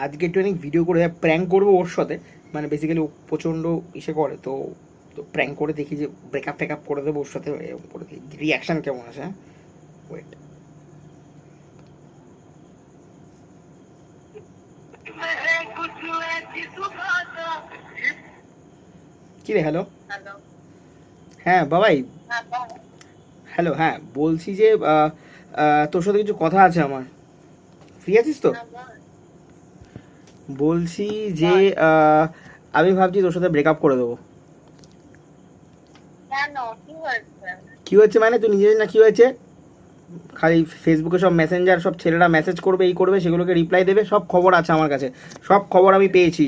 আজকে একটু ভিডিও করে প্র্যাঙ্ক করবো ওর সাথে, মানে বেসিক্যালি ও প্রচণ্ড ইসে করে, তো তো প্র্যাঙ্ক করে দেখি যে ব্রেকআপ ফেকআপ করে দেবো ওর সাথে, এরকম করে দেখি রিয়াকশান কেমন আসে। হ্যাঁ, ওয়েট। কি রে? হ্যালো। হ্যাঁ বাবাই। হ্যালো, হ্যাঁ বলছি যে তোর সাথে কিছু কথা আছে আমার, ফ্রি আছিস তো? বলছি যে আমি ভাবছি তোর সাথে ব্রেকআপ করে দেবো। কি হচ্ছে মানে তুই নিজে না কি হয়েছে? খালি ফেসবুকে সব মেসেঞ্জার সব ছেলেরা মেসেজ করবে, এই করবে, সেগুলোকে রিপ্লাই দেবে, সব খবর আছে আমার কাছে, সব খবর আমি পেয়েছি।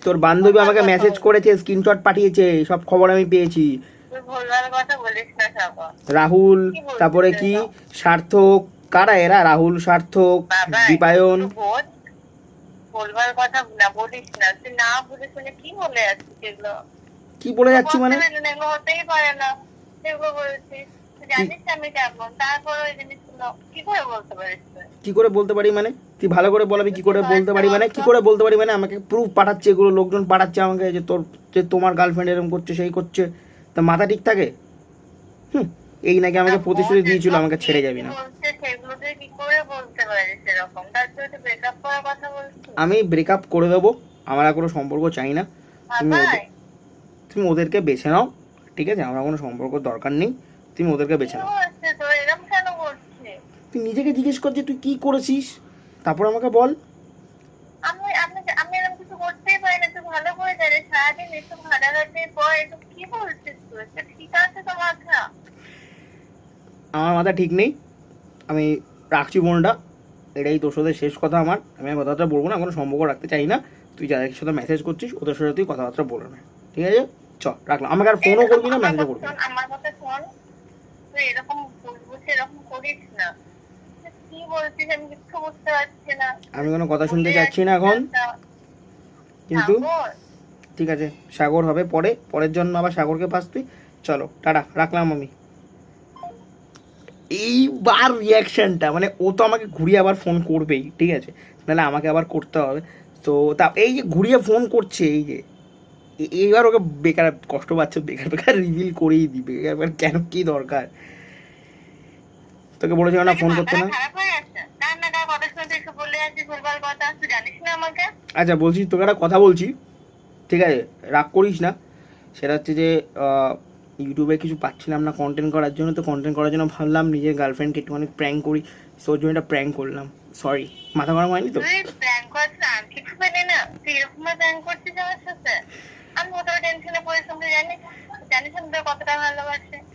তোর বান্ধবী আমাকে মেসেজ করেছে, স্ক্রিনশট পাঠিয়েছে, সব খবর আমি পেয়েছি। রাহুল, তারপরে কি সার্থক, কারা এরা? রাহুল, সার্থক, দীপায়ন। বলবার কথা না বলিস না, তুই না বুঝে শুনে কি বলে যাচ্ছিস এগুলো? কি বলে যাচ্ছি মানে? এগুলো হতেই পারে না, সেগুলো বলেছিস। জানিস আমি কেমন, তারপর ওই জিনিসগুলো কি করে বলতে পারিস? কি করে বলতে পারি মানে? তুই ভালো করে বল, আমি কি করে বলতে পারি মানে? কি করে বলতে পারি মানে? আমাকে প্রুফ পাঠাচ্ছে, এগুলো লোকজন পাঠাচ্ছে আমাকে, যে তোর, যে তোমার গার্লফ্রেন্ড এরকম করছে, সেই করছে। তা মাথা ঠিক থাকে? এই নাকি আমাকে প্রতিশ্রুতি দিয়েছিল আমাকে ছেড়ে যাবি না। আমি ব্রেকআপ করে দেবো, আমার আর কোনো সম্পর্ক চাই না। তুমি ওদেরকে বেছে নাও, ঠিক আছে? আমার কোনো সম্পর্ক দরকার নেই, তুমি ওদেরকে বেছে নাও। তুই নিজেকে জিজ্ঞেস কর যে তুই কি করেছিস, তারপর আমাকে বল। আমার মাথা ঠিক নেই, আমি রাখছি ফোনটা, এটাই তোর সাথে শেষ কথা আমার। আমি আর কথাবার্তা বলবো না, কোনো সম্পর্ক রাখতে চাই না। তুই যাদের সাথে মেসেজ করছিস ওদের সাথে তুই কথাবার্তা বলে না, ঠিক আছে? চ, রাখলাম। আমাকে আর ফোনও করবি না, মেসেজও করবি না। আমার কথা শোন, তুই এরকম বলছিস, এরকম করিস না। কি বলছিস আমি কিছু বুঝতে পারছি না। আমি কোনো কথা শুনতে চাচ্ছি না এখন, কিন্তু ঠিক আছে, সাগর হবে পরে, পরের জন্য আবার সাগরকে পাস তুই। চলো টাটা, রাখলাম আমি। এইবার রিয়াকশানটা মানে, ও তো আমাকে ঘুরিয়ে আবার ফোন করবেই, ঠিক আছে? নাহলে আমাকে আবার করতে হবে। তো তা এই যে ঘুরিয়ে ফোন করছে, এই যে এইবার ওকে বেকার কষ্ট পাচ্ছে, বেকার বেকার রিভিল করেই দিবে। এবার কেন, কি দরকার? তোকে বলেছিল না ফোন করতে না? আচ্ছা বলছি, তোকে একটা কথা বলছি, ঠিক আছে? রাগ করিস না। সেটা হচ্ছে যে ইউটিউবে কিছু পাচ্ছিলাম না কন্টেন্ট করার জন্য, তো কন্টেন্ট করার জন্য ভাবলাম নিজের গার্লফ্রেন্ডকে একটুখানি প্র্যাঙ্ক করি, সো ওর জন্য একটা প্র্যাঙ্ক করলাম। সরি, মাথা গরম হয়নি তো?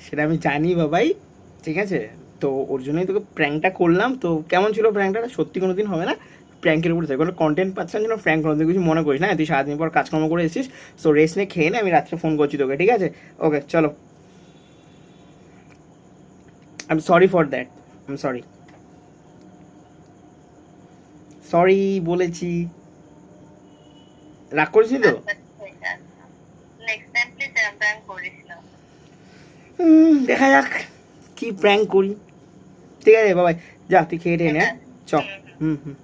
সেটা আমি জানি বাবাই, ঠিক আছে? তো ওর জন্যই তোকে প্র্যাঙ্কটা করলাম। তো কেমন ছিল প্র্যাঙ্কটা? সত্যি কোনো দিন হবে না প্র্যাঙ্কের উপরে, কোনো কন্টেন্ট পাচ্ছিলাম যেন প্র্যাঙ্ক কোনো দিন, কিছু মনে করিস না। তুই সারাদিন পর কাজকর্ম করে এসেছিস, সো রেস্ট নিয়ে খেয়ে নে, আমি রাত্রে ফোন করছি তোকে, ঠিক আছে? ওকে চলো। I am sorry for that, I am sorry, sorry বলেছি। রাগ করেছি তো? দেখা যাক কি প্র্যাঙ্ক করি, ঠিক আছে বাবাই। যা তুই খেয়ে টেনে, চ। হুম হুম।